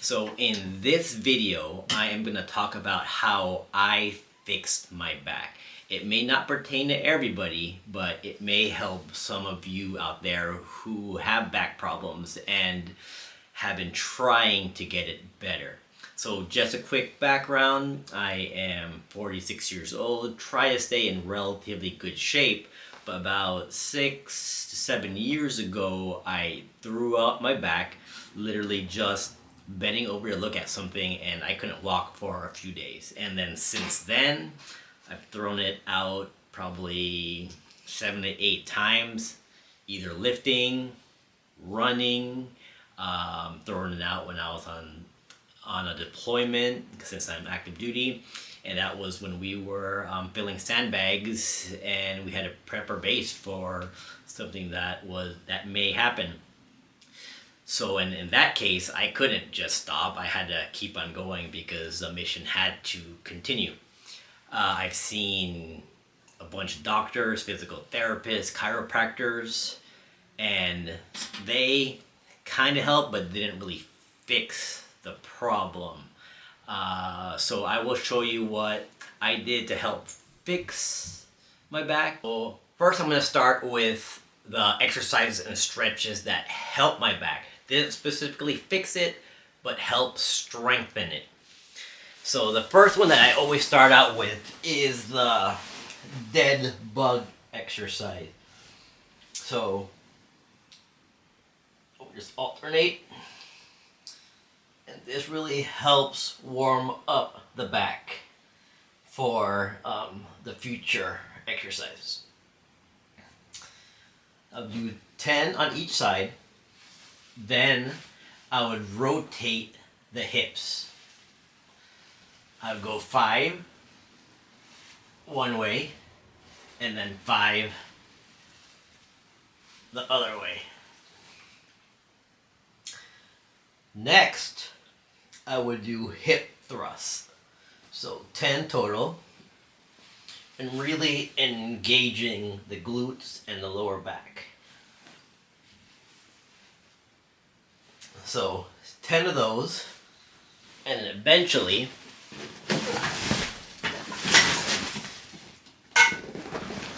So in this video, I am going to talk about how I fixed my back. It may not pertain to everybody, but it may help some of you out there who have back problems and have been trying to get it better. So just a quick background, I am 46 years old, try to stay in relatively good shape, but about 6 to 7 years ago, I threw out my back, literally just bending over to look at something, and I couldn't walk for a few days. And then since then, I've thrown it out probably 7 to 8 times, either lifting, running, throwing it out when I was on a deployment since I'm active duty, and that was when we were filling sandbags and we had to prep our base for something that may happen. So in that case, I couldn't just stop. I had to keep on going because the mission had to continue. I've seen a bunch of doctors, physical therapists, chiropractors, and they kind of helped, but didn't really fix the problem. So I will show you what I did to help fix my back. So first I'm going to start with the exercises and stretches that help my back. Didn't specifically fix it, but help strengthen it. So the first one that I always start out with is the dead bug exercise. So we'll just alternate. And this really helps warm up the back for the future exercises. I'll do 10 on each side. Then I would rotate the hips. I would go 5 one way and then 5 the other way. Next, I would do hip thrusts. So 10 total, and really engaging the glutes and the lower back. So 10 of those, and then eventually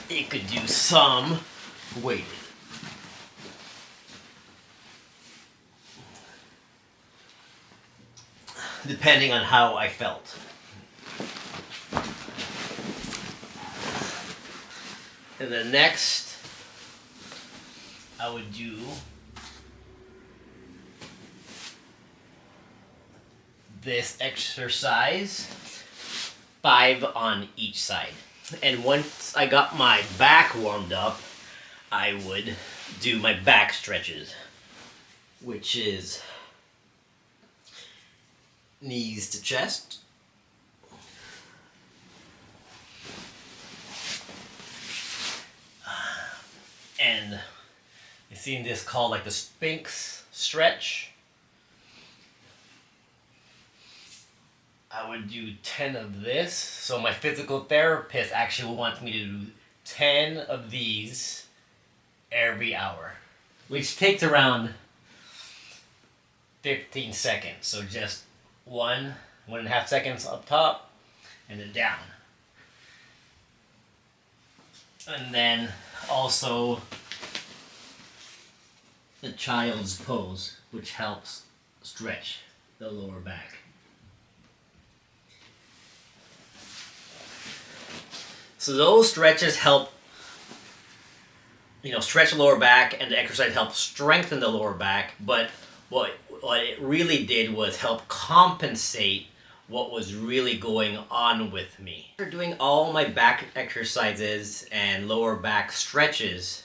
you could do some weighted. Depending on how I felt. And then next, I would do this exercise, 5 on each side. And once I got my back warmed up, I would do my back stretches, which is knees to chest, and I've seen this called like the Sphinx stretch. I would do 10 of this. So my physical therapist actually wants me to do 10 of these every hour, which takes around 15 seconds. So just 1.5 seconds up top and then down. And then also the child's pose, which helps stretch the lower back. So those stretches help, stretch the lower back, and the exercise helps strengthen the lower back, but what it really did was help compensate what was really going on with me. After doing all my back exercises and lower back stretches,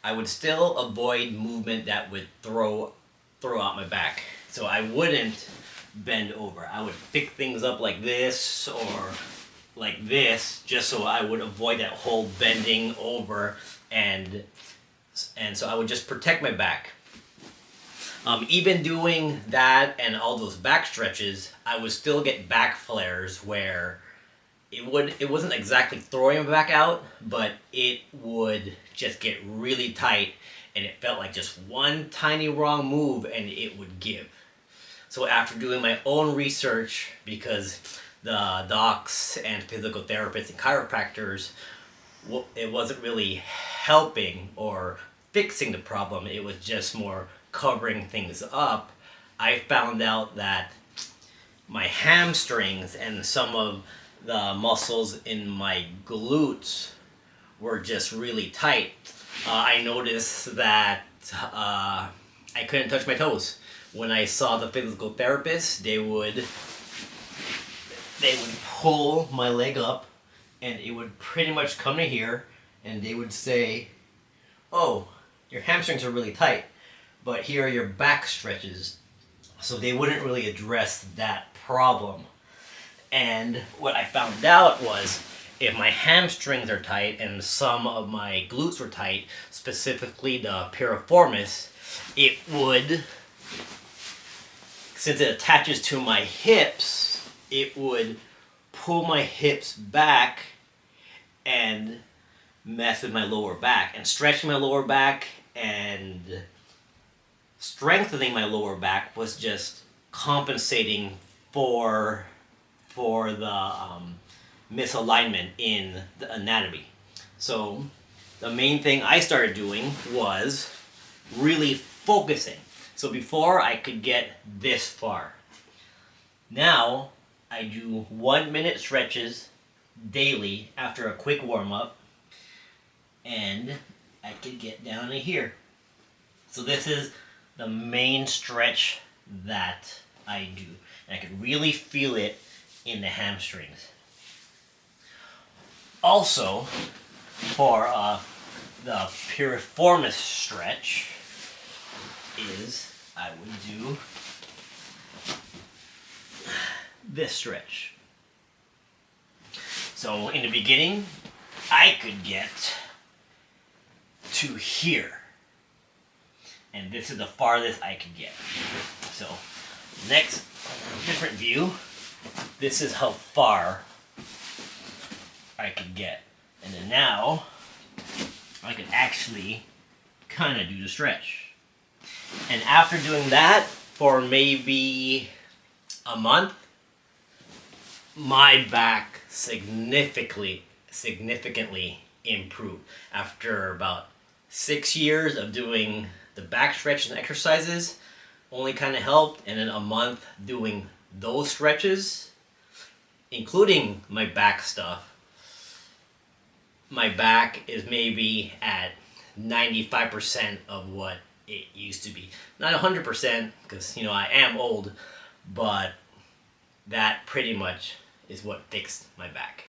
I would still avoid movement that would throw out my back. So I wouldn't bend over. I would pick things up like this or like this, just so I would avoid that whole bending over, and so I would just protect my back. Even doing that and all those back stretches, I would still get back flares where it wasn't exactly throwing my back out, but it would just get really tight, and it felt like just one tiny wrong move and it would give. So after doing my own research, because the docs and physical therapists and chiropractors, it wasn't really helping or fixing the problem, it was just more covering things up, I found out that my hamstrings and some of the muscles in my glutes were just really tight. I noticed that I couldn't touch my toes. When I saw the physical therapist, they would pull my leg up, and it would pretty much come to here, and they would say, "Oh, your hamstrings are really tight, but here are your back stretches." So they wouldn't really address that problem. And what I found out was, if my hamstrings are tight and some of my glutes were tight, specifically the piriformis, it would, since it attaches to my hips, it would pull my hips back and mess with my lower back. And stretching my lower back and strengthening my lower back was just compensating for the misalignment in the anatomy. So the main thing I started doing was really focusing. So before, I could get this far. Now I do 1 minute stretches daily after a quick warm up, and I could get down to here. So this is the main stretch that I do, and I could really feel it in the hamstrings. Also, for the piriformis stretch, is I would do this stretch. So in the beginning, I could get to here, and this is the farthest I could get. So next, different view, this is how far I could get. And then now, I can actually kind of do the stretch. And after doing that for maybe a month, my back significantly improved. After about 6 years of doing the back stretch and exercises, only kind of helped, and then a month doing those stretches, including my back stuff, my back is maybe at 95% of what it used to be. Not 100%, because I am old, but that pretty much is what fixed my back.